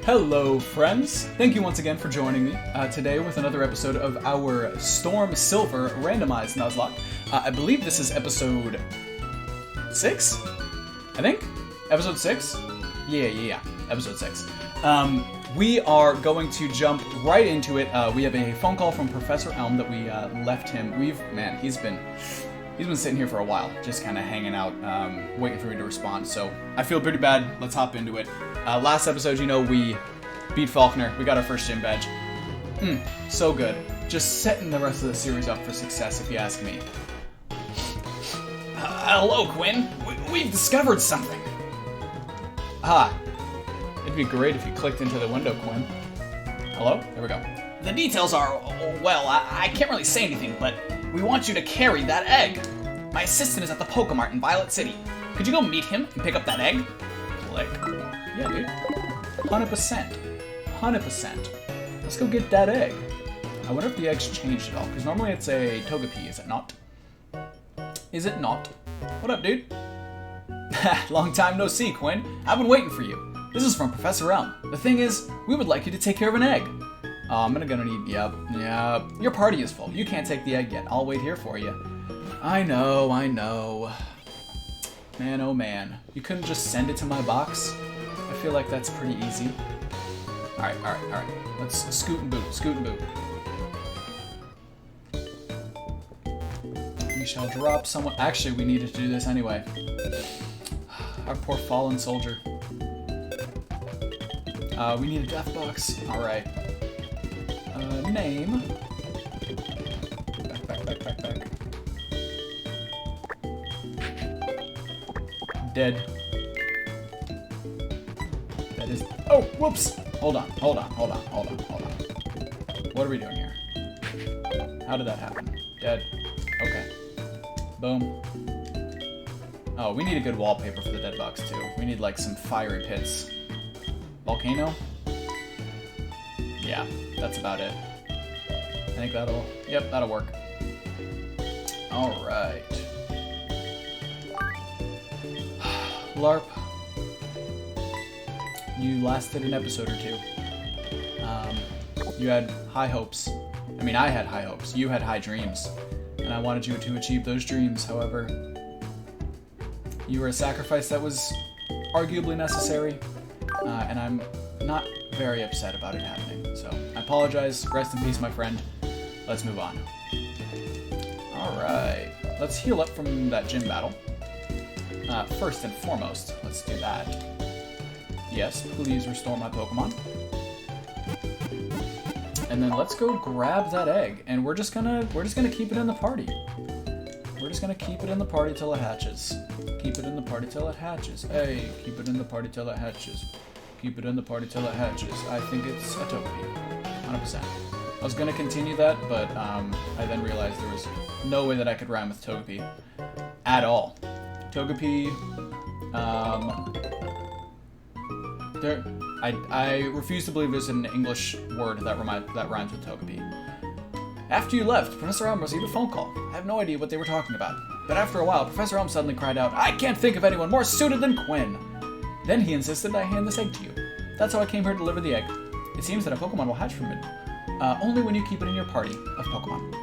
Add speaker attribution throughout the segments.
Speaker 1: Hello, friends! Thank you once again for joining me today with another episode of our Storm Silver Randomized Nuzlocke. I believe this is episode 6? I think? Episode 6? Yeah. Episode 6. We are going to jump right into it. We have a phone call from Professor Elm that we left him. He's been sitting here for a while, just kind of hanging out, waiting for me to respond. So I feel pretty bad. Let's hop into it. Last episode, we beat Faulkner. We got our first gym badge. So good. Just setting the rest of the series up for success, if you ask me. Hello, Quinn. We've discovered something. It'd be great if you clicked into the window, Quinn. Hello? There we go.
Speaker 2: The details are, well, I can't really say anything, but we want you to carry that egg. My assistant is at the Pokemart in Violet City. Could you go meet him and pick up that egg?
Speaker 1: Yeah, dude. 100%. 100%. Let's go get that egg. I wonder if the egg's changed at all, because normally it's a Togepi, is it not? Is it not? What up, dude? Long time no see, Quinn. I've been waiting for you. This is from Professor Elm. The thing is, we would like you to take care of an egg. I'm gonna need, yep. Your party is full. You can't take the egg yet. I'll wait here for you. I know. Man, oh man. You couldn't just send it to my box? I feel like that's pretty easy. Alright. Let's scoot and boot. We shall drop someone. Actually, we needed to do this anyway. Our poor fallen soldier. We need a death box. Alright. Name. Back. Dead. That is... Oh, whoops! Hold on. What are we doing here? How did that happen? Dead. Okay. Boom. Oh, we need a good wallpaper for the dead box, too. We need, some fiery pits. Volcano? Yeah, that's about it. I think that'll work. Alright. LARP. You lasted an episode or two. You had high hopes. I had high hopes. You had high dreams. And I wanted you to achieve those dreams, however. You were a sacrifice that was arguably necessary. And I'm not very upset about it happening. So, I apologize. Rest in peace, my friend. Let's move on. Alright. Let's heal up from that gym battle. First and foremost, let's do that. Yes, please restore my Pokemon. And then let's go grab that egg, and we're just gonna keep it in the party. We're just gonna keep it in the party till it hatches. Keep it in the party till it hatches. Hey, keep it in the party till it hatches. Keep it in the party till it hatches. I think it's a Togepi. 100%. I was gonna continue that, but I then realized there was no way that I could rhyme with Togepi at all. Togepi, I refuse to believe there's an English word that rhymes with Togepi. After you left, Professor Elm received a phone call. I have no idea what they were talking about. But after a while, Professor Elm suddenly cried out, "I can't think of anyone more suited than Quinn!" Then he insisted I hand this egg to you. That's how I came here to deliver the egg. It seems that a Pokemon will hatch from it. Only when you keep it in your party of Pokemon.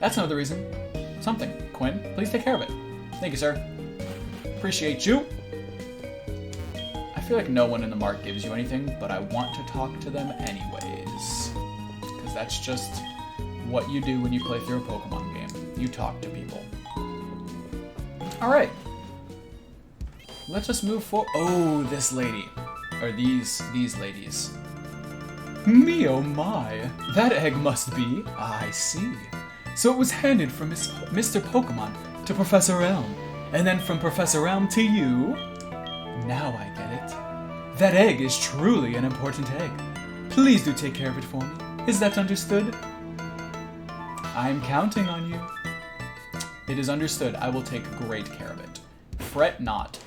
Speaker 1: That's another reason. Something. Quinn, please take care of it. Thank you, sir. Appreciate you. I feel like no one in the mart gives you anything, but I want to talk to them anyways. Because that's just what you do when you play through a Pokemon game. You talk to people. Alright. Let's just move forward. Oh, this lady. Or these ladies. Me oh my. That egg must be. I see. So it was handed from Mr. Pokemon to Professor Elm. And then from Professor Elm to you. Now I get it. That egg is truly an important egg. Please do take care of it for me. Is that understood? I'm counting on you. It is understood. I will take great care of it. Fret not.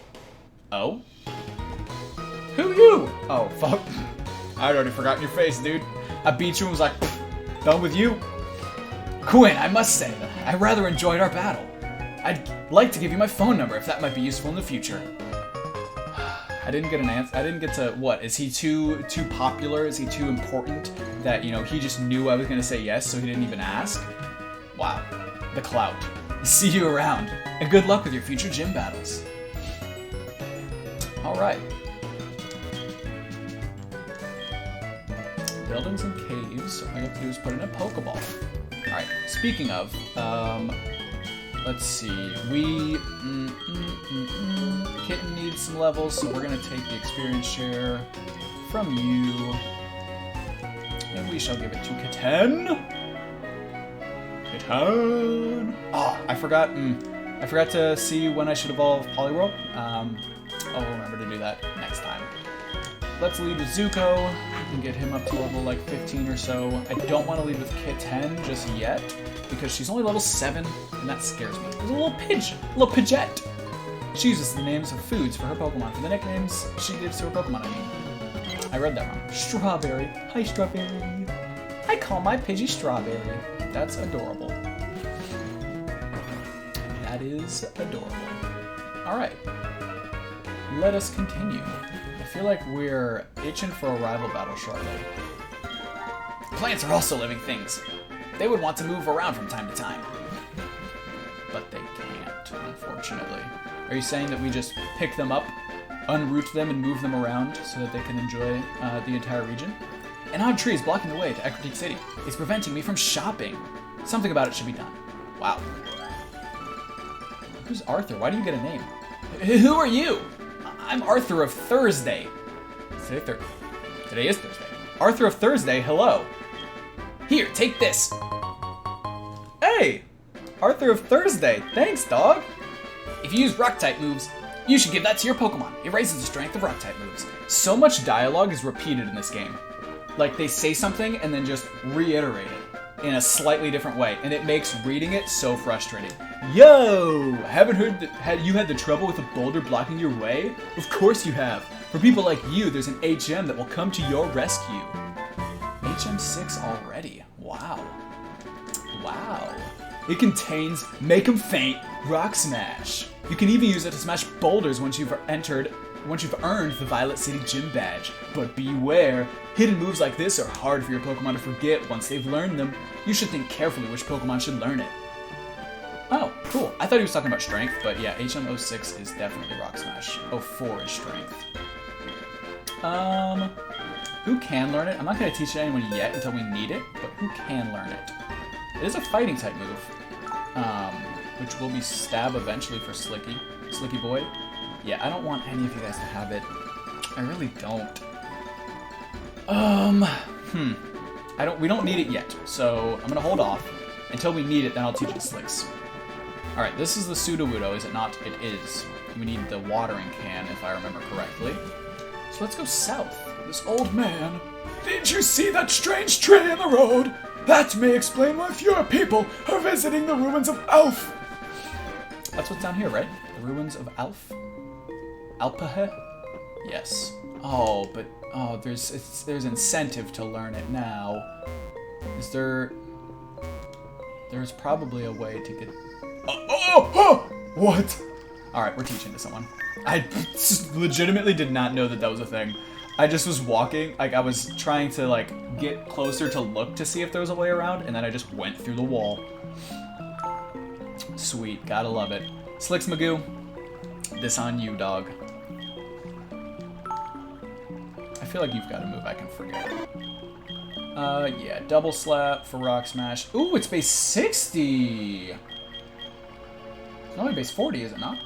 Speaker 1: Oh? Who you? Oh, fuck. I'd already forgotten your face, dude. I beat you and was like, done with you. Quinn, I must say that I rather enjoyed our battle. I'd like to give you my phone number if that might be useful in the future. I didn't get an answer. I didn't get to, what, is he too popular? Is he too important that, you know, he just knew I was going to say yes, so he didn't even ask? Wow. The clout. See you around, and good luck with your future gym battles. Alright. Buildings and caves, so all I have to do is put in a Pokeball. Alright, speaking of, let's see, Kitten needs some levels, so we're going to take the experience share from you, and we shall give it to Kitten. Kitten! Oh, I forgot to see when I should evolve Poliwhirl. I'll remember to do that next time. Let's lead with Zuko and get him up to level like 15 or so. I don't want to lead with Kitten just yet, because she's only level 7, and that scares me. There's a little Pidgeot. She uses the names of foods for her Pokemon. For the nicknames she gives to her Pokemon, I mean. I read that wrong. Strawberry. Hi, Strawberry. I call my Pidgey Strawberry. That's adorable. That is adorable. Alright. Let us continue. I feel like we're itching for a rival battle shortly.
Speaker 2: Plants are also living things. They would want to move around from time to time.
Speaker 1: But they can't, unfortunately. Are you saying that we just pick them up, unroot them, and move them around so that they can enjoy the entire region?
Speaker 2: An odd tree is blocking the way to Ecruteak City. It's preventing me from shopping. Something about it should be done. Wow.
Speaker 1: Who's Arthur? Why do you get a name?
Speaker 2: Who are you? I'm Arthur of Thursday.
Speaker 1: Today is Thursday. Arthur of Thursday, hello.
Speaker 2: Here, take this.
Speaker 1: Hey! Arthur of Thursday, thanks, dog.
Speaker 2: If you use Rock-type moves, you should give that to your Pokemon. It raises the strength of Rock-type moves.
Speaker 1: So much dialogue is repeated in this game. Like, they say something and then just reiterate it in a slightly different way, and it makes reading it so frustrating. Yo! Haven't heard that you had the trouble with a boulder blocking your way? Of course you have. For people like you, there's an HM that will come to your rescue. HM6 already. Wow. Wow. It contains Make 'em Faint, Rock Smash. You can even use it to smash boulders once you've earned the Violet City Gym Badge. But beware, hidden moves like this are hard for your Pokemon to forget once they've learned them. You should think carefully which Pokemon should learn it. Oh, cool. I thought he was talking about strength, but yeah, HM06 is definitely Rock Smash. 04 is strength. Who can learn it? I'm not going to teach it to anyone yet until we need it, but who can learn it? It is a fighting type move, which will be Stab eventually for Slicky Boy. Yeah, I don't want any of you guys to have it. I really don't. We don't need it yet, so I'm gonna hold off until we need it, then I'll teach it Slicks. Alright, this is the Sudowoodo, is it not? It is. We need the watering can, if I remember correctly. So let's go south. This old man. Did you see that strange tree in the road? That may explain why fewer people are visiting the ruins of Alf. That's what's down here, right? The ruins of Alf? Alpahe? Yes. Oh, but there's incentive to learn it now. Is there? There's probably a way to get. What? All right, we're teaching to someone. I legitimately did not know that was a thing. I just was walking, like I was trying to like get closer to look to see if there was a way around, and then I just went through the wall. Sweet, gotta love it. Slicks Magoo, this on you, dog. I feel like you've got a move I can forget. Yeah, double slap for Rock Smash. Ooh, it's base 60! It's only base 40, is it not?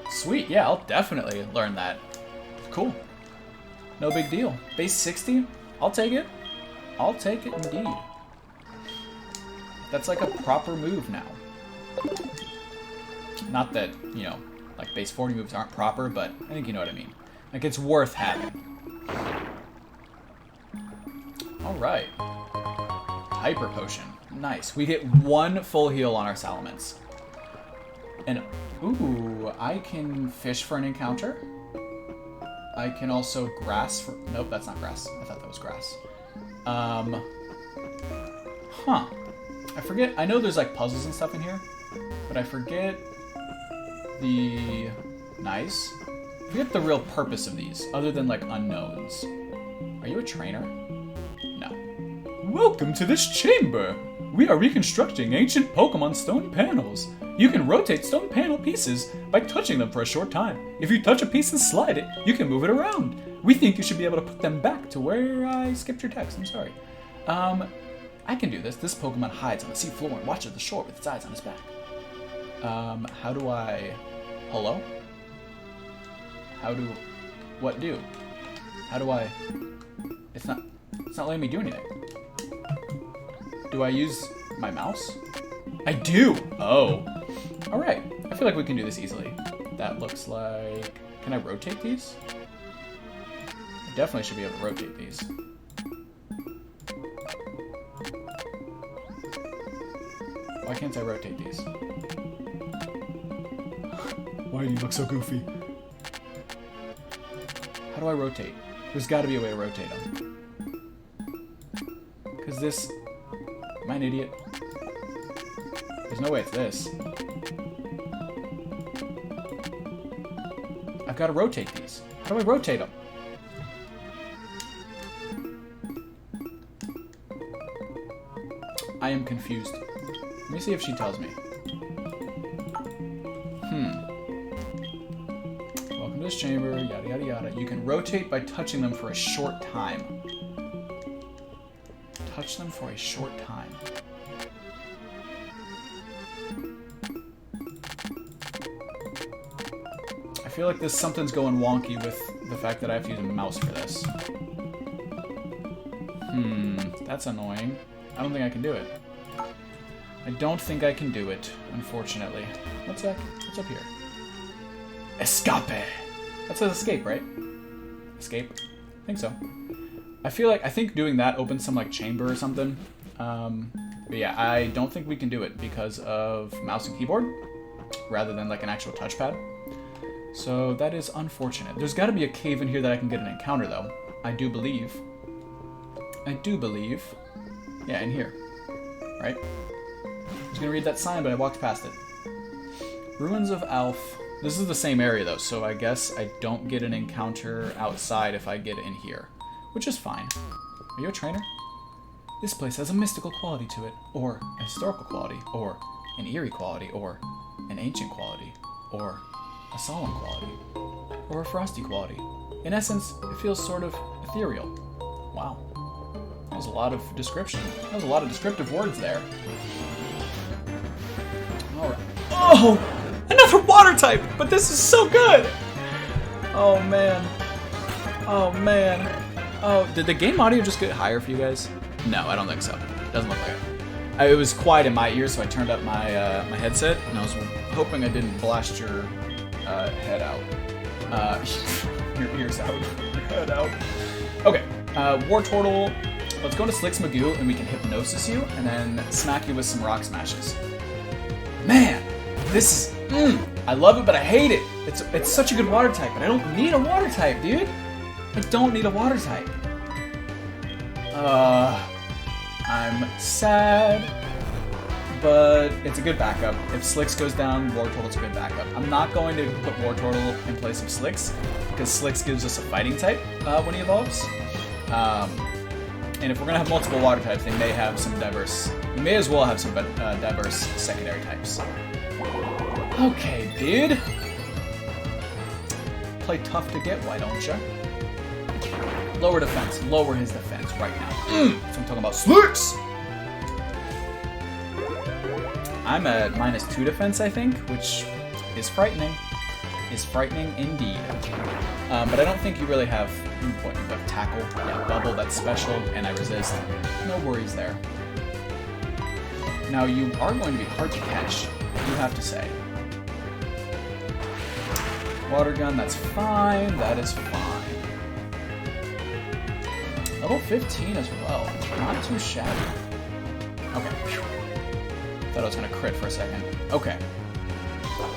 Speaker 1: Sweet, yeah, I'll definitely learn that. Cool. No big deal. Base 60? I'll take it. I'll take it indeed. That's like a proper move now. Not that, you know, like base 40 moves aren't proper, but I think you know what I mean. Like, it's worth having. Alright. Hyper Potion. Nice. We get 1 full heal on our Salamence. And, ooh, I can fish for an encounter. I can also grass for... Nope, that's not grass. I thought that was grass. Huh. I forget... I know there's, like, puzzles and stuff in here, but I forget the... Nice. forget the real purpose of these, other than like unknowns. Are you a trainer? No. Welcome to this chamber! We are reconstructing ancient Pokemon stone panels. You can rotate stone panel pieces by touching them for a short time. If you touch a piece and slide it, you can move it around. We think you should be able to put them back to where I skipped your text. I'm sorry. I can do this. This Pokemon hides on the sea floor and watches the shore with its eyes on its back. How do I... Hello? What do? How do I... It's not letting me do anything. Do I use my mouse? I do! Oh. Alright. I feel like we can do this easily. That looks like... Can I rotate these? I definitely should be able to rotate these. Why can't I rotate these? Why do you look so goofy? How do I rotate? There's got to be a way to rotate them. Because this... Am I an idiot? There's no way it's this. I've got to rotate these. How do I rotate them? I am confused. Let me see if she tells me. Welcome to this chamber, yada yada yada. You can rotate by touching them for a short time. Touch them for a short time. I feel like something's going wonky with the fact that I have to use a mouse for this. That's annoying. I don't think I can do it. I don't think I can do it, unfortunately. What's that? What's up here? Escape! That says escape, right? Escape? I think so. I think doing that opens some, like, chamber or something. But yeah, I don't think we can do it because of mouse and keyboard, rather than, like, an actual touchpad. So that is unfortunate. There's got to be a cave in here that I can get an encounter, though. I do believe. Yeah, in here. Right? I was gonna read that sign, but I walked past it. Ruins of Alf. This is the same area, though, so I guess I don't get an encounter outside if I get in here. Which is fine. Are you a trainer? This place has a mystical quality to it, or a historical quality, or an eerie quality, or an ancient quality, or a solemn quality, or a frosty quality. In essence, it feels sort of ethereal. Wow. That was a lot of description. That was a lot of descriptive words there. Alright. Oh! Another water type! But this is so good! Oh, man. Oh, man. Oh, did the game audio just get higher for you guys? No, I don't think so. Doesn't look like it. It was quiet in my ears, so I turned up my my headset, and I was hoping I didn't blast your head out. Your ears out. Your head out. Okay. Wartortle. Let's go to Slicks Magoo, and we can hypnosis you, and then smack you with some rock smashes. Man, this is... I love it, but I hate it. It's such a good water type, but I don't need a water type, dude. I don't need a water type. I'm sad, but it's a good backup. If Slicks goes down, Wartortle's a good backup. I'm not going to put Wartortle in place of Slicks, because Slicks gives us a fighting type when he evolves. And if we're going to have multiple water types, they may have some diverse... We may as well have some diverse secondary types. Okay, dude. Play tough to get, why don't ya? Lower defense. Lower his defense right now. So I'm talking about Slicks! I'm at -2 defense, I think, which is frightening. Is frightening indeed. But I don't think you really have... What, you have tackle, yeah, bubble, that's special, and I resist. No worries there. Now, you are going to be hard to catch, you have to say. Water gun, that's fine, that is fine. Level 15 as well, not too shabby. Okay. Thought I was going to crit for a second. Okay.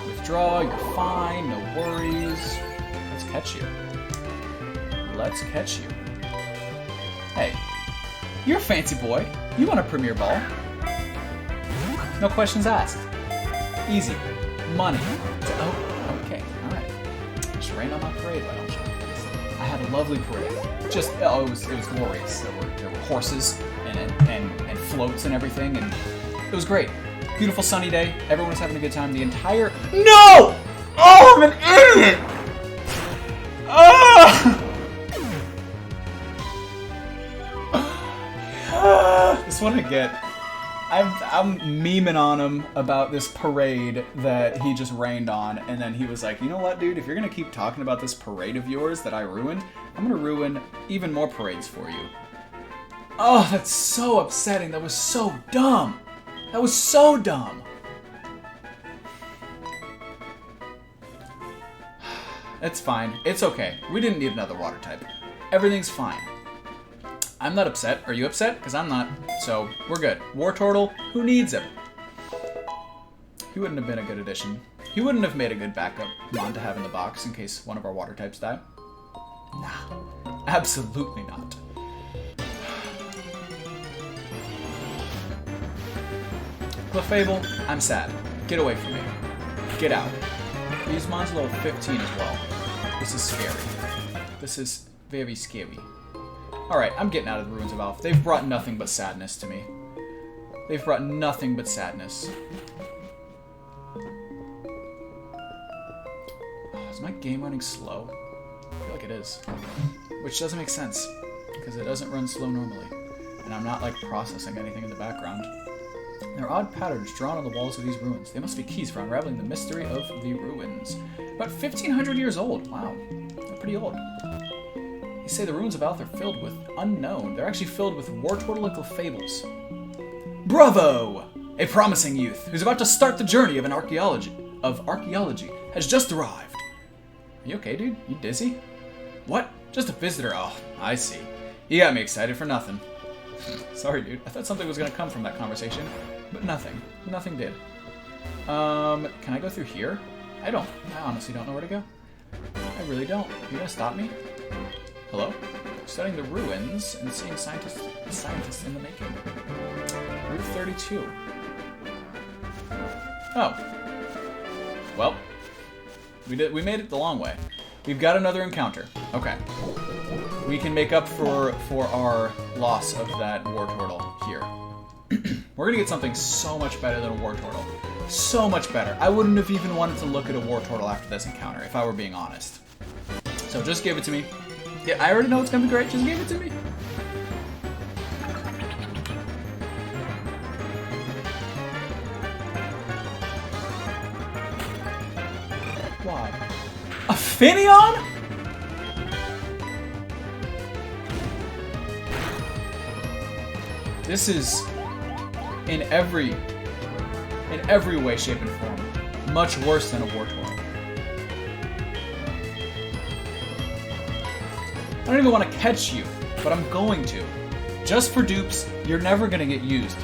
Speaker 1: Withdraw, you're fine, no worries. Let's catch you. Let's catch you. Hey, you're a fancy boy. You want a premier ball? No questions asked. Easy. Money. Oh, okay. All right. Just rain on my parade, why don't you? I had a lovely parade. Just, oh, it was glorious. There were horses and floats and everything, and it was great. Beautiful sunny day. Everyone was having a good time. The entire... No! Oh, I'm an idiot! Oh! This one I get. I'm memeing on him about this parade that he just rained on, and then he was like, you know what, dude? If you're gonna keep talking about this parade of yours that I ruined, I'm gonna ruin even more parades for you. Oh, that's so upsetting. That was so dumb. That was so dumb. It's fine. It's okay. We didn't need another water type. Everything's fine. I'm not upset. Are you upset? Because I'm not. So, we're good. Wartortle, who needs him? He wouldn't have been a good addition. He wouldn't have made a good backup mon to have in the box in case one of our water types die. Nah. Absolutely not. Clefable, I'm sad. Get away from me. Get out. Use Mon's level 15 as well. This is scary. This is very scary. Alright, I'm getting out of the Ruins of Alpha. They've brought nothing but sadness to me. They've brought nothing but sadness. Oh, is my game running slow? I feel like it is. Which doesn't make sense, because it doesn't run slow normally. And I'm not, like, processing anything in the background. There are odd patterns drawn on the walls of these ruins. They must be keys for unraveling the mystery of the ruins. About 1,500 years old. Wow. They're pretty old. They say the ruins of Alpha are filled with unknown. They're actually filled with Wartortle and fables. Bravo! A promising youth who's about to start the journey of archaeology has just arrived. Are you okay, dude? You dizzy? What? Just a visitor. Oh, I see. You got me excited for nothing. Sorry, dude. I thought something was gonna come from that conversation, but nothing. Nothing did. Can I go through here? I honestly don't know where to go. I really don't. You gonna stop me? Hello? Studying the ruins and seeing scientists in the making. Route 32. Oh. Well, we made it the long way. We've got another encounter. Okay. We can make up for our loss of that Wartortle here. We're gonna get something so much better than a Wartortle. So much better. I wouldn't have even wanted to look at a Wartortle after this encounter, if I were being honest. So just give it to me. Yeah, I already know it's gonna be great. Just give it to me. Why? A Finneon? This is, in every way, shape, and form, much worse than a Wartortle. I don't even want to catch you, but I'm going to. Just for dupes, you're never going to get used,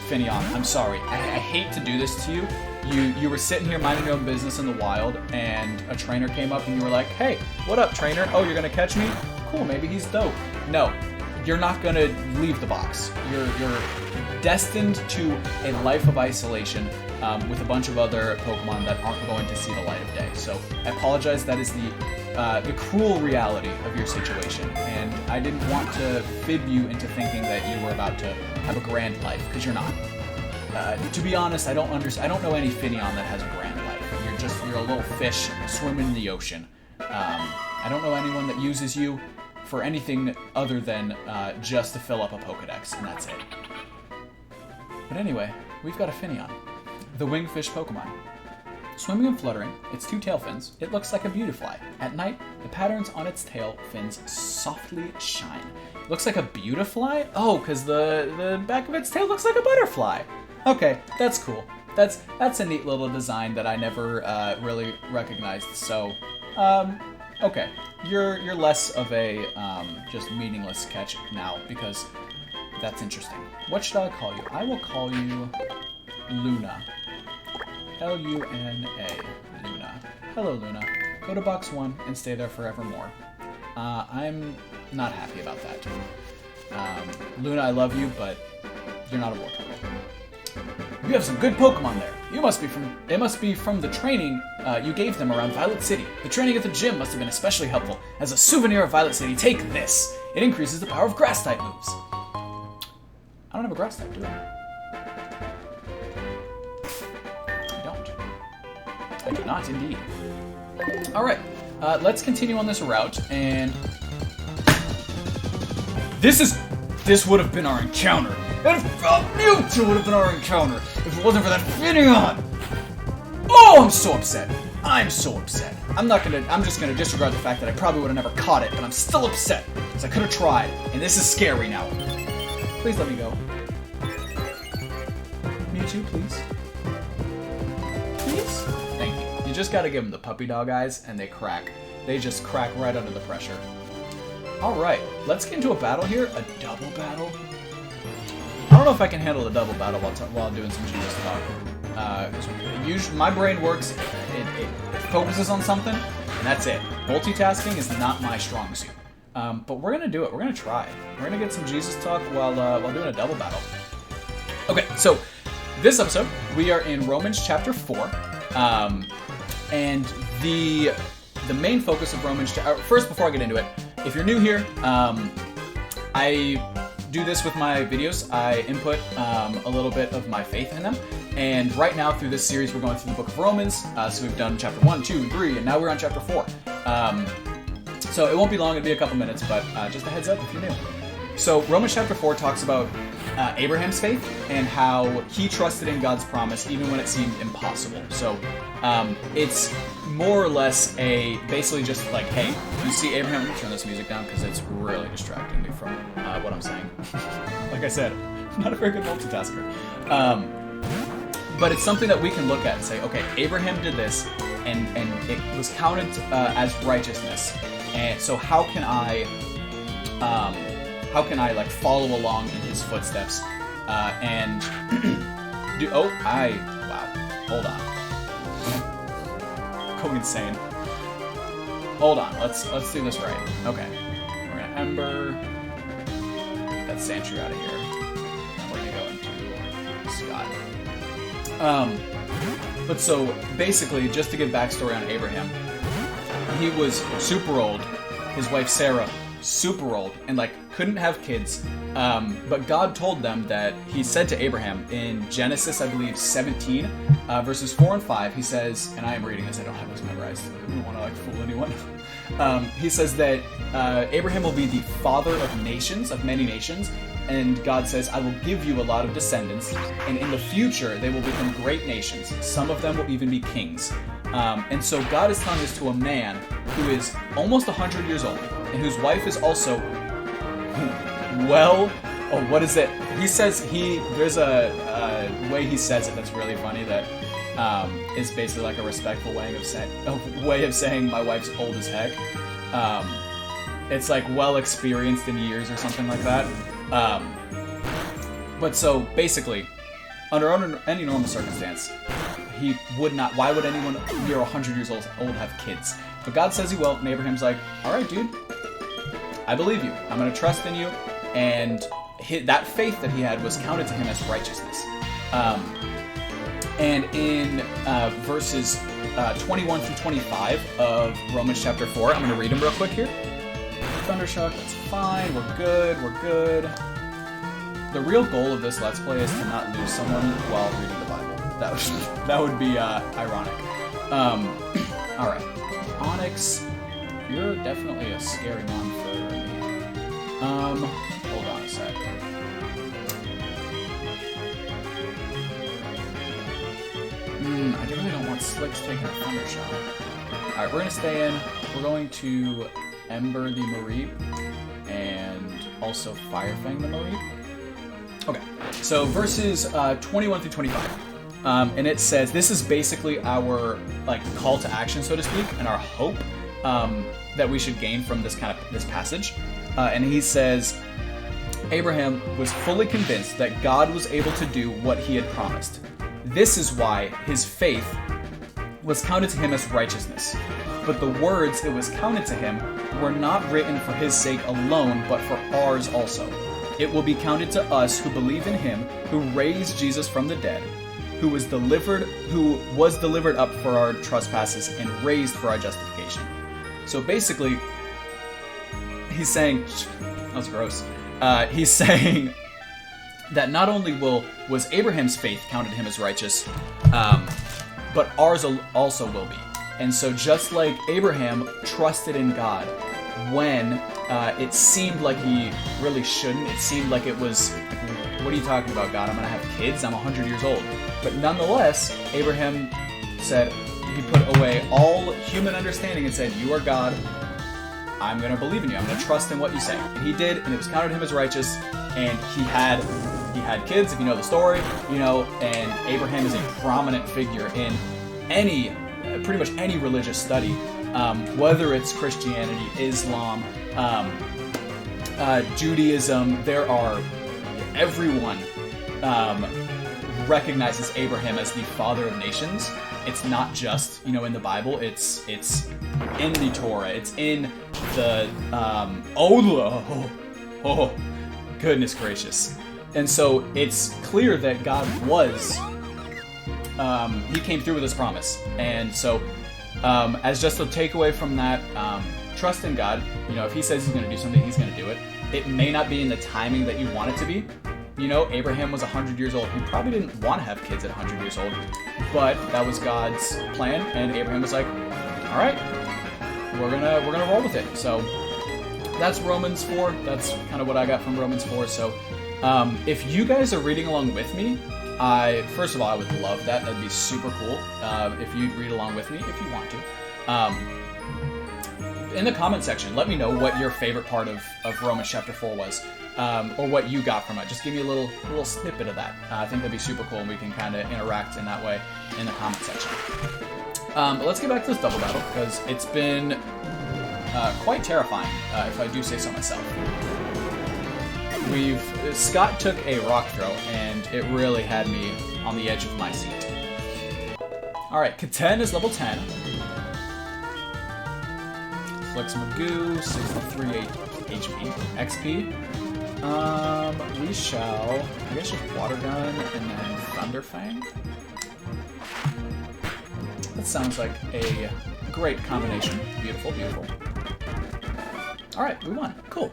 Speaker 1: Finneon. I'm sorry. I hate to do this to you. You were sitting here minding your own business in the wild, and a trainer came up and you were like, hey, what up, trainer? Oh, you're going to catch me? Cool, maybe he's dope. No, you're not going to leave the box. You're destined to a life of isolation with a bunch of other Pokemon that aren't going to see the light of day. So I apologize. That is the cruel reality of your situation, and I didn't want to fib you into thinking that you were about to have a grand life, because you're not. To be honest, I don't know any Finneon that has a grand life. You're a little fish swimming in the ocean. I don't know anyone that uses you for anything other than just to fill up a Pokedex, and that's it. But anyway, we've got a Finneon, the wingfish Pokemon. Swimming and fluttering, its two tail fins, it looks like a beautifly. At night, the patterns on its tail fins softly shine. It looks like a beautifly? Oh, because the back of its tail looks like a butterfly. Okay, that's cool. That's a neat little design that I never really recognized. So, okay, you're less of a just meaningless catch now, because that's interesting. What should I call you? I will call you Luna. Luna. Luna. Hello, Luna. Go to box 1 and stay there forevermore. I'm not happy about that. Luna, I love you, but you're not a Wartortle.
Speaker 2: You have some good Pokemon there. It must be from the training you gave them around Violet City. The training at the gym must have been especially helpful. As a souvenir of Violet City, take this. It increases the power of Grass-type moves. I don't have a Grass-type, do I? I don't. I do not, indeed. Alright, let's continue on this route, and... This would have been our encounter. Mewtwo would have been our encounter if it wasn't for that Finneon. Oh, I'm so upset. I'm so upset. I'm just gonna disregard the fact that I probably would have never caught it, but I'm still upset because I could have tried, and this is scary now. Please let me go. Mewtwo, please. Please? Thank you. You just gotta give them the puppy dog eyes, and they crack. They just crack right under the pressure. Alright, let's get into a battle here. A double battle? I don't know if I can handle a double battle while doing some Jesus talk. Usually, my brain works, it focuses on something, and that's it. Multitasking is not my strong suit. But we're gonna do it. We're gonna try. We're gonna get some Jesus talk while doing a double battle. Okay, so this episode, we are in Romans chapter 4. And the main focus of Romans... First, before I get into it, if you're new here, I do this with my videos. I input a little bit of my faith in them. And right now, through this series, we're going through the book of Romans. So we've done chapter 1, 2, and 3, and now we're on chapter 4. So it won't be long, it'll be a couple minutes, but just a heads up if you're new. So Romans chapter 4 talks about Abraham's faith and how he trusted in God's promise even when it seemed impossible. So it's more or less basically just like, hey, you see Abraham, let me turn this music down because it's really distracting me from what I'm saying. Like I said, I'm not a very good multitasker. But it's something that we can look at and say, okay, Abraham did this and it was counted as righteousness. And so how can I like follow along in his footsteps and do? Wow, hold on, going insane. Hold on, let's do this right. Okay, we're gonna Ember that Sandshrew out of here, and we're gonna go into Scott. But so basically, just to give backstory on Abraham, he was super old. His wife Sarah, super old, and like couldn't have kids. But God told them that he said to Abraham in Genesis, I believe 17, verses 4 and 5, he says, and I am reading this, I don't have this memorized, I don't want to like fool anyone. He says that Abraham will be the father of nations, of many nations, and God says, I will give you a lot of descendants, and in the future they will become great nations. Some of them will even be kings. And so God is telling this to a man who is almost 100 years old, and whose wife is also, what is it? He says there's a way he says it that's really funny that is basically like a respectful way of saying my wife's old as heck. It's like well experienced in years or something like that. But so basically, under any normal circumstance, he would not. Why would anyone near 100 years old have kids? But God says he will, and Abraham's like, all right, dude, I believe you. I'm going to trust in you. And that faith that he had was counted to him as righteousness. And in verses 21 through 25 of Romans chapter 4, I'm going to read them real quick here. Thundershock, that's fine. We're good. We're good. The real goal of this Let's Play is to not lose someone while reading the Bible. That would be ironic. All right. Onyx, you're definitely a scary one for me. Hold on a sec. I really don't want Slick taking a Thundershot. Alright, we're going to stay in. We're going to Ember the Mareep and also Firefang the Mareep. Okay, so verses 21 through 25. And it says, this is basically our like call to action, so to speak, and our hope that we should gain from this passage. And he says, Abraham was fully convinced that God was able to do what he had promised. This is why his faith was counted to him as righteousness. But the words it was counted to him were not written for his sake alone, but for ours also. it will be counted to us who believe in him who raised Jesus from the dead, who was delivered up for our trespasses and raised for our justification. So basically, he's saying, that was gross. He's saying that not only was Abraham's faith counted him as righteous, but ours also will be. And so just like Abraham trusted in God when it seemed like he really shouldn't, it seemed like it was, what are you talking about, God? I'm going to have kids? I'm 100 years old. But nonetheless, Abraham said, he put away all human understanding and said, you are God. I'm going to believe in you. I'm going to trust in what you say. And he did, and it was counted him as righteous, and he had kids, if you know the story, and Abraham is a prominent figure in pretty much any religious study, whether it's Christianity, Islam, Judaism. Everyone recognizes Abraham as the father of nations. It's not just, in the Bible, it's in the Torah, it's in the, goodness gracious. And so it's clear that God he came through with his promise. And so, as just a takeaway from that, trust in God. If he says he's going to do something, he's going to do it. It may not be in the timing that you want it to be. Abraham was 100 years old. He probably didn't want to have kids at 100 years old, but that was God's plan, and Abraham was like, all right, we're gonna roll with it. So that's Romans 4. That's kind of what I got from Romans 4. So if you guys are reading along with me, first of all, I would love that. That'd be super cool if you'd read along with me if you want to. In the comment section, let me know what your favorite part of Romans chapter 4 was, or what you got from it. Just give me a little snippet of that. I think that'd be super cool, and we can kind of interact in that way in the comment section. But let's get back to this double battle, because it's been quite terrifying, if I do say so myself. Scott took a rock throw, and it really had me on the edge of my seat. Alright, Katen is level 10. Flex Magoo, 63 HP. XP. We shall, I guess, just Water Gun and then Thunder Fang. That sounds like a great combination. Beautiful, beautiful. Alright, we won. Cool.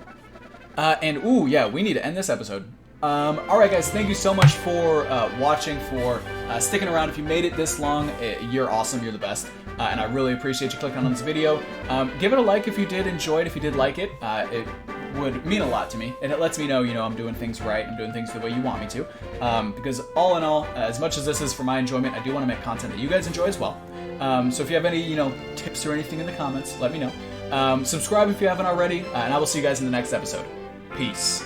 Speaker 2: We need to end this episode. Alright guys, thank you so much for watching, for sticking around. If you made it this long, you're awesome, you're the best. And I really appreciate you clicking on this video. Give it a like if you did enjoy it, if you did like it. It would mean a lot to me, and it lets me know, I'm doing things right, I'm doing things the way you want me to. Because all in all, as much as this is for my enjoyment, I do want to make content that you guys enjoy as well. So if you have any, tips or anything in the comments, let me know. Subscribe if you haven't already, and I will see you guys in the next episode. Peace.